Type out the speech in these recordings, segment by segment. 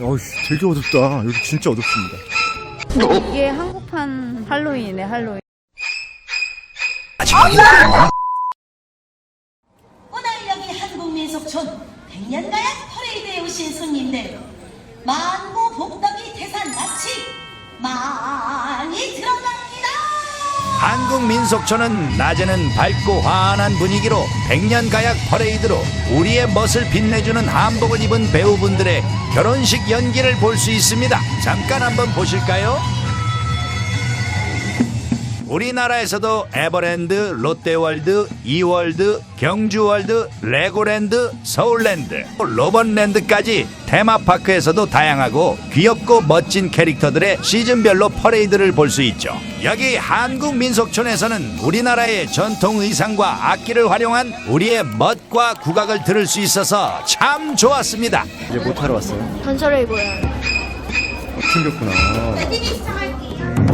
어이씨, 되게 어둡다. 여기 진짜 어둡습니다. 이게 한국판 할로윈이네, 할로윈. 오늘 여기 한국민속촌 백년가약 퍼레이드에 오신 손님들 만고 복덕이 대산같이 많이 들어갑니다. 한국민속촌은 낮에는 밝고 환한 분위기로 백년가약 퍼레이드로 우리의 멋을 빛내주는 한복을 입은 배우분들의 결혼식 연기를 볼 수 있습니다. 잠깐 한번 보실까요? 우리나라에서도 에버랜드, 롯데월드, 이월드, 경주월드, 레고랜드, 서울랜드, 로번랜드까지 테마파크에서도 다양하고 귀엽고 멋진 캐릭터들의 시즌별로 퍼레이드를 볼 수 있죠. 여기 한국민속촌에서는 우리나라의 전통 의상과 악기를 활용한 우리의 멋과 국악을 들을 수 있어서 참 좋았습니다. 이제 뭐 타러 왔어요? 전설을 입어요. 생겼구나.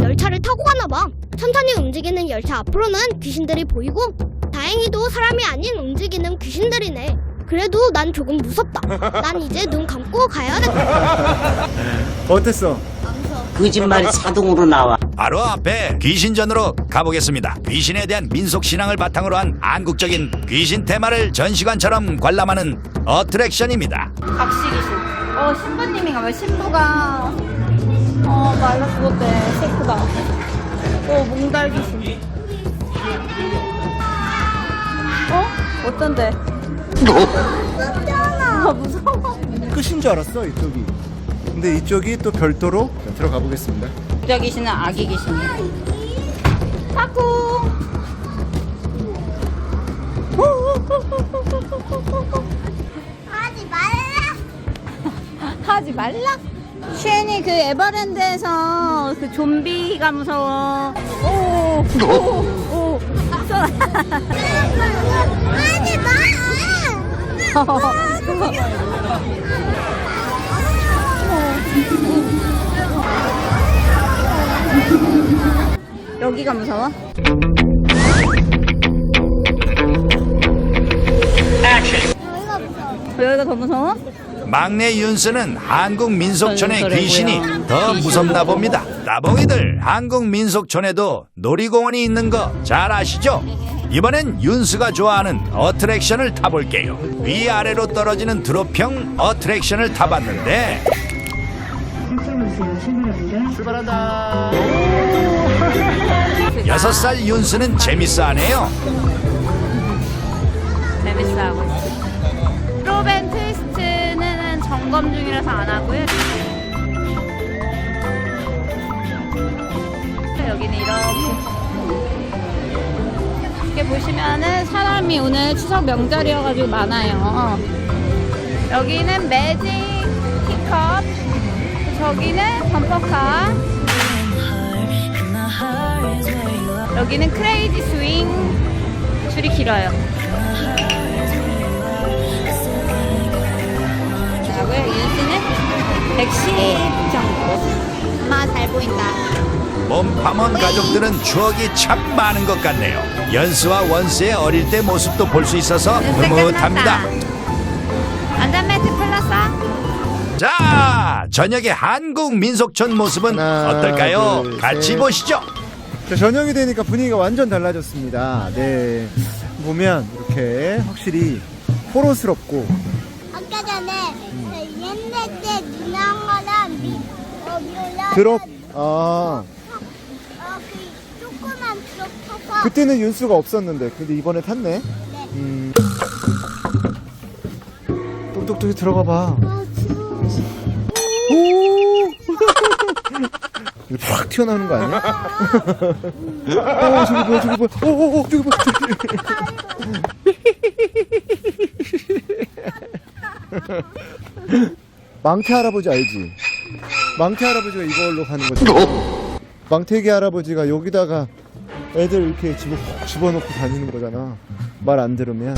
열차를 타고 가나 봐. 천천히 움직이는 열차 앞으로는 귀신들이 보이고 다행히도 사람이 아닌 움직이는 귀신들이네. 그래도 난 조금 무섭다. 난 이제 눈 감고 가야 돼. 어땠어? 거짓말이 자동으로 나와. 바로 앞에 귀신전으로 가보겠습니다. 귀신에 대한 민속신앙을 바탕으로 한 한국적인 귀신 테마를 전시관처럼 관람하는 어트랙션입니다. 각시기신. 신부님인가 봐. 신부가 말라 죽었대. 셰프가. 몽달귀신. 어떤데? 무서워. 끝인 줄 알았어, 이쪽이. 근데 이쪽이 또 별도로 들어가 보겠습니다. 부자 귀신은 아기 귀신이야. 타쿠. 하지 말라. 하지 말라. 슈엔이 그 에버랜드에서 그 좀비가 무서워. 오. 하지 마. 여기가 무서워? 여기가 더 무서워? 막내 윤스는 한국민속촌의 전설의 귀신이 고향. 더 무섭나 봅니다. 나봉이들, 한국민속촌에도 놀이공원이 있는 거 잘 아시죠? 이번엔 윤스가 좋아하는 어트랙션을 타볼게요. 위아래로 떨어지는 드롭형 어트랙션을 타봤는데 출발한다. 6살 윤스는 재밌어하네요. 재밌어하고 있어. 프로벤 트위스트는 점검 중이라서 안 하고요. 여기는 이렇게 보시면은 사람이 오늘 추석 명절이어가지고 많아요. 여기는 매직 픽업, 저기는 범퍼카, 여기는 크레이지 스윙. 줄이 길어요. 라고요. 윤씨는 110 정도. 엄마 잘 보인다. 몸파먼 가족들은 추억이 참 많은 것 같네요. 연수와 원수의 어릴 때 모습도 볼 수 있어서 흐뭇합니다. 안전벨트 풀렀어? 자, 저녁의 한국 민속촌 모습은 하나, 어떨까요? 둘, 같이 셋. 보시죠. 자, 저녁이 되니까 분위기가 완전 달라졌습니다. 네. 보면 이렇게 확실히 포로스럽고 아까 전에 옛날 때 누나랑 드롭, 그 조그만 드롭 타서 그때는 윤수가 없었는데 근데 이번에 탔네. 똑똑똑이 들어가 봐. 오! 이거 팍 튀어나오는 거 아니야? 저기 뭐야, 저기 뭐야. 저기 뭐야. 망태 할아버지 알지? 망태 할아버지가 이걸로 가는 거지. 망태기 할아버지가 여기다가 애들 이렇게 집어넣고 다니는 거잖아. 말 안 들으면.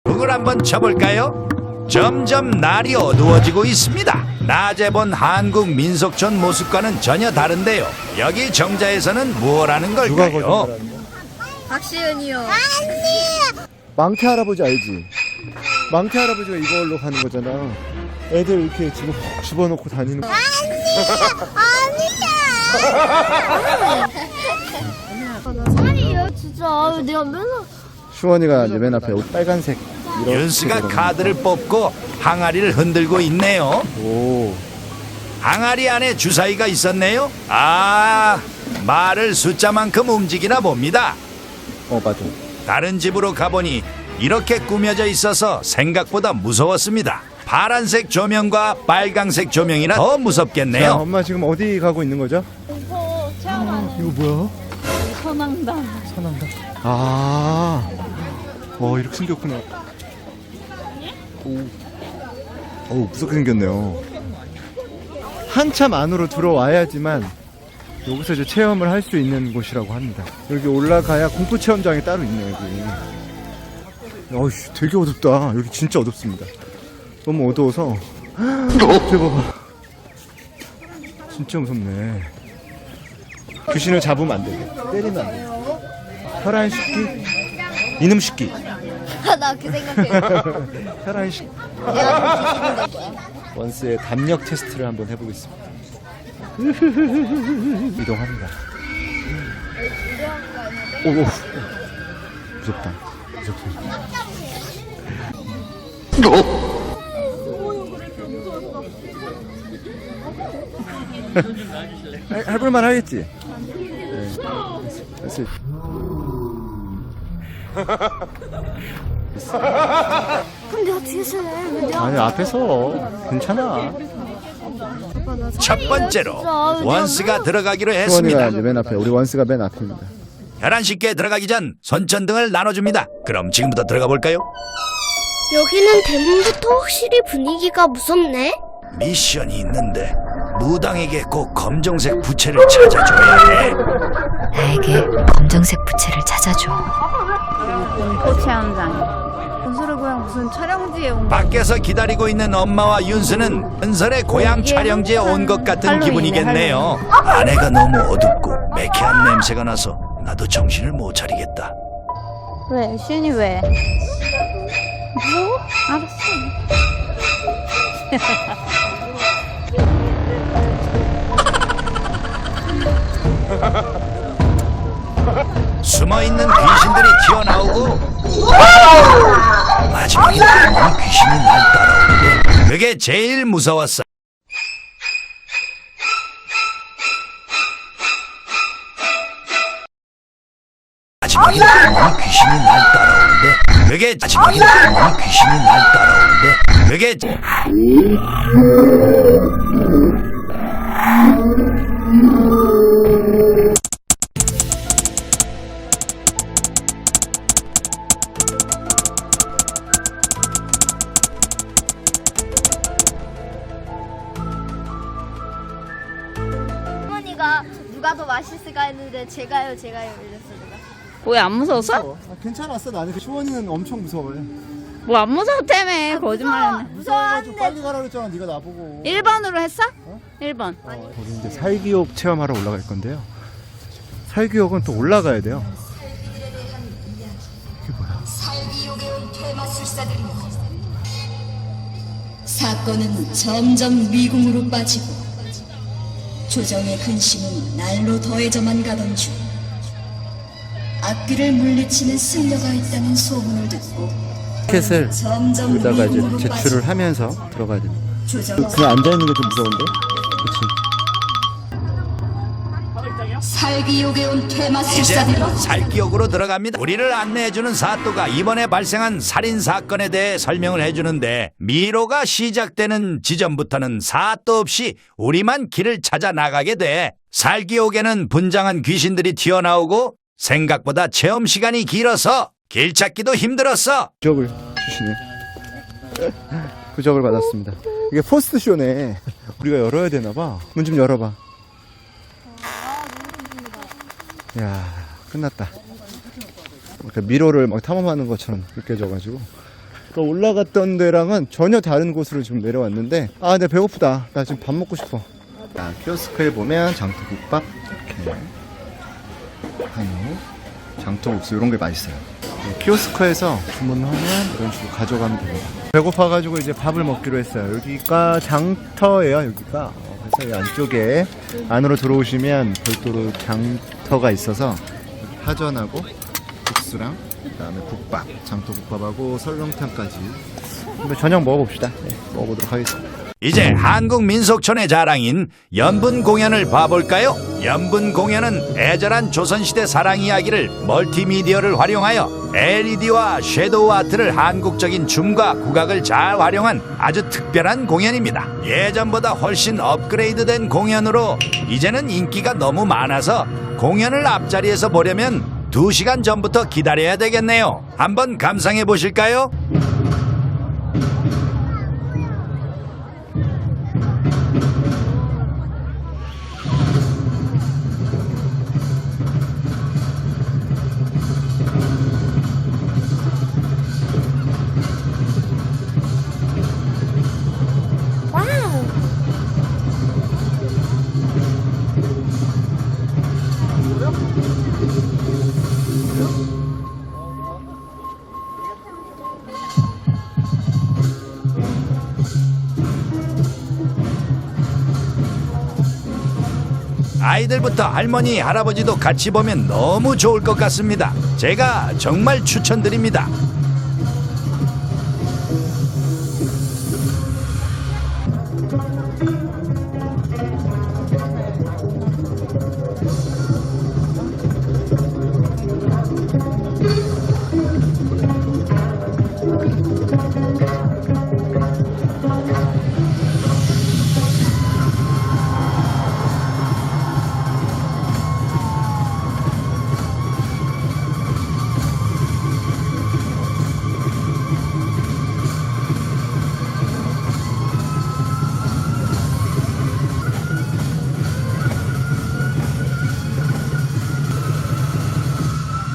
북을 한번 쳐볼까요? 점점 날이 어두워지고 있습니다. 낮에 본 한국 민속촌 모습과는 전혀 다른데요. 여기 정자에서는 뭘 하는 누가 걸까요? 거짓말하는 거야? 박시은이요. 망태 할아버지 알지? 망태 할아버지가 이걸로 가는 거잖아. 애들 이렇게 집어넣고 다니는 거. 아니에요 진짜 내가 맨날 슈원이가 이제 맨 앞에 빨간색 이렇게 윤수가 들어가는 카드를 뽑고 항아리를 흔들고 있네요. 거. 오. 항아리 안에 주사위가 있었네요. 아, 말을 숫자만큼 움직이나 봅니다. 맞아. 다른 집으로 가보니 이렇게 꾸며져 있어서 생각보다 무서웠습니다. 파란색 조명과 빨강색 조명이라 더 자, 무섭겠네요. 엄마 지금 어디 가고 있는 거죠? 이거 뭐야? 선앙단. 선한다. 이렇게 생겼구나. 무섭게 생겼네요. 한참 안으로 들어와야지만 여기서 이제 체험을 할 수 있는 곳이라고 합니다. 여기 올라가야 공포 체험장이 따로 있네요, 여기. 어이씨, 되게 어둡다. 여기 진짜 어둡습니다. 너무 어두워서. 대박. 진짜 무섭네. 귀신을 잡으면 안 돼. 때리면 안 돼. 혈안 식기? 이놈 식기. 나 그 생각해. 혈안 식기. 원스의 담력 테스트를 한번 해보겠습니다. 이동합니다. 오, 무섭다. 해볼만 하겠지? 네. 됐어. 그럼 내가 뒤에서 해. 내가 아니, 앞에서. 괜찮아. 첫 번째로 원스가 들어가기로 수원이가 했습니다. 이제 맨 앞에, 우리 원스가 맨 앞입니다. 11시께 들어가기 전 손전등을 나눠줍니다. 그럼 지금부터 들어가 볼까요? 여기는 대문부터 확실히 분위기가 무섭네. 미션이 있는데 무당에게 꼭 검정색 부채를 찾아줘야 해. 나에게 검정색 부채를 찾아줘. 공포 체험장. 건설의 고향 무슨 촬영지에 온 거. 밖에서 기다리고 있는 엄마와 윤수는 은설의 고향 촬영지에 온 것 같은 할로윈이네, 기분이겠네요. 안에가 너무 어둡고 매캐한 냄새가 나서 나도 정신을 못 차리겠다. 왜? 시은이 왜? 무서워? 알았어. 숨어있는 귀신들이 튀어나오고 마지막에 이 귀신이 날 따라오는데 그게 제일 무서웠어. 마지막에 이 귀신이 날 따라오는데 그게 마지막에 이 귀신이 날 따라오는데 그게 어머니가 누가 더 맛있을까 했는데 제가요 이랬어 내가. 왜 안 무서웠어? 괜찮았어. 나는 수원이는 엄청 무서워해. 뭐 안 무서웠다며. 거짓말했네. 무서워가지고 빨리 가라 그랬잖아. 네가 나보고. 1번으로 했어? 1번. 우리 이제 살기옥 체험하러 올라갈 건데요. 살기옥은 또 올라가야 돼요. 이게 뭐야? 사건은 점점 미궁으로 빠지고 조정의 근심은 날로 더해져만 가던 중 악귀를 물리치는 승려가 있다는 소문을 듣고 티켓을 점점 여기다가 이제 미궁으로 제출을 빠지고 하면서 들어가야 됩니다. 조정 그냥 앉아있는 게 좀 무서운데? 그치? 살기옥에 온 이제 퇴마술사들이 살기역으로 들어갑니다. 우리를 안내해주는 사또가 이번에 발생한 살인사건에 대해 설명을 해주는데 미로가 시작되는 지점부터는 사또 없이 우리만 길을 찾아 나가게 돼. 살기옥에는 분장한 귀신들이 튀어나오고 생각보다 체험 시간이 길어서 길 찾기도 힘들었어. 부적을 주시네. 부적을 받았습니다. 이게 포스트쇼네. 우리가 열어야 되나봐. 문 좀 열어봐. 야, 끝났다. 그러니까 미로를 막 탐험하는 것처럼 느껴져가지고. 그 올라갔던 데랑은 전혀 다른 곳으로 지금 내려왔는데, 아, 내 배고프다. 나 지금 밥 먹고 싶어. 자, 키오스크에 보면 장터국밥, 이렇게 한우, 장터국수 이런 게 맛있어요. 키오스크에서 주문하면 이런 식으로 가져가면 됩니다. 배고파가지고 이제 밥을 먹기로 했어요. 여기가 장터예요. 여기가. 그래서 이 안쪽에 안으로 들어오시면 별도로 장터가 있어서 파전하고 국수랑 그다음에 국밥, 장터 국밥하고 설렁탕까지. 근데 저녁 먹어봅시다. 네, 먹어보도록 하겠습니다. 이제 한국 민속촌의 자랑인 연분 공연을 봐볼까요? 연분 공연은 애절한 조선시대 사랑 이야기를 멀티미디어를 활용하여 LED와 섀도우 아트를 한국적인 춤과 국악을 잘 활용한 아주 특별한 공연입니다. 예전보다 훨씬 업그레이드된 공연으로 이제는 인기가 너무 많아서 공연을 앞자리에서 보려면 2시간 전부터 기다려야 되겠네요. 한번 감상해 보실까요? 아이들부터 할머니, 할아버지도 같이 보면 너무 좋을 것 같습니다. 제가 정말 추천드립니다.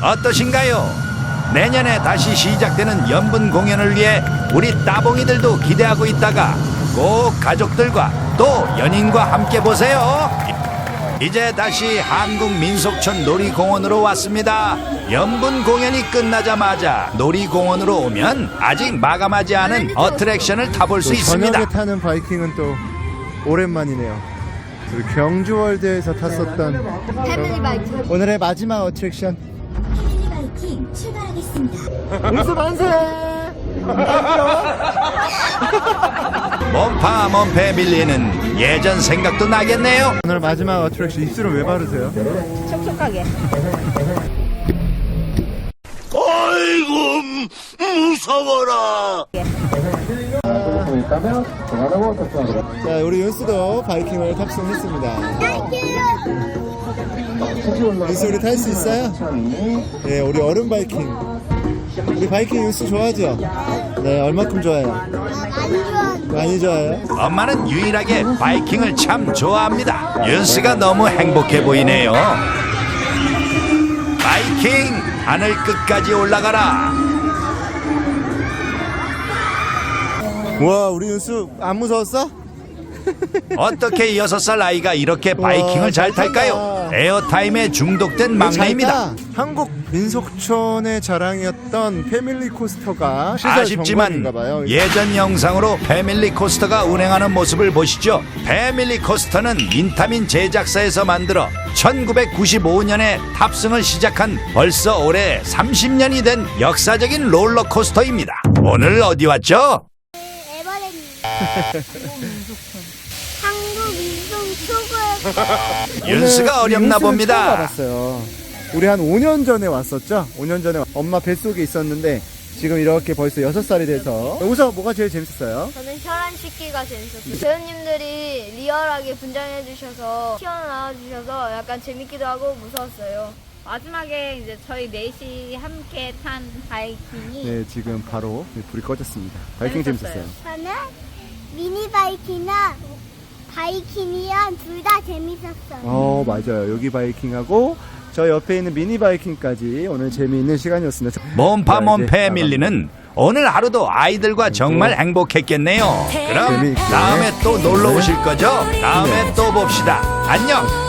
어떠신가요? 내년에 다시 시작되는 연분 공연을 위해 우리 따봉이들도 기대하고 있다가 꼭 가족들과 또 연인과 함께 보세요. 이제 다시 한국민속촌 놀이공원으로 왔습니다. 연분 공연이 끝나자마자 놀이공원으로 오면 아직 마감하지 않은 어트랙션을 타볼 수 있습니다. 저녁에 타는 바이킹은 또 오랜만이네요. 우리 경주월드에서 탔었던 패밀리 바이킹. 오늘의 마지막 어트랙션. 패밀리 바이킹 출발하겠습니다. 울수 만세! 몸파 몸패 밀리는 예전 생각도 나겠네요. 오늘 마지막 어트랙션 입술을 왜 바르세요? 촉촉하게. 아이고 무서워라. 자, 우리 윤수도 바이킹을 탑승했습니다. 윤수 우리 탈 수 있어요? 네, 우리 얼음 바이킹. 우리 바이킹 윤수 좋아하죠? 네, 얼마큼 좋아해요? 많이 좋아해요? 엄마는 유일하게 바이킹을 참 좋아합니다. 윤수가 너무 행복해 보이네요. 바이킹 하늘 끝까지 올라가라. 와, 우리 윤수 안 무서웠어? 어떻게 6살 아이가 이렇게 바이킹을 잘 탈까요? 에어타임에 중독된 막내입니다. 한국 민속촌의 자랑이었던 패밀리 코스터가 시설 아쉽지만 정관인가 봐요. 예전 영상으로 패밀리 코스터가 운행하는 모습을 보시죠. 패밀리 코스터는 인타민 제작사에서 만들어 1995년에 탑승을 시작한 벌써 올해 30년이 된 역사적인 롤러코스터입니다. 오늘 어디 왔죠? 한국 민속 최고의 윤수가 어렵나 봅니다. 알았어요. 우리 한 5년 전에 왔었죠? 5년 전에 엄마 뱃속에 있었는데 지금 이렇게 벌써 6살이 돼서. 여기서 뭐가 제일 재밌었어요? 저는 혈안 씻기가 재밌었어요. 배우님들이 리얼하게 분장해 주셔서 튀어나와 주셔서 약간 재밌기도 하고 무서웠어요. 마지막에 이제 저희 넷이 함께 탄 바이킹이 네, 지금 바로 불이 꺼졌습니다. 바이킹 재밌었어요. 저는 미니 바이킹이랑 바이킹이랑 둘 다 재밌었어요. 맞아요. 여기 바이킹하고 저 옆에 있는 미니 바이킹까지 오늘 재미있는 시간이었습니다. 몸파 자, 몸패 이제 밀리는 오늘 하루도 아이들과 정말 행복했겠네요. 그럼 재미있게. 다음에 또 놀러 오실 거죠? 다음에 또 봅시다. 안녕.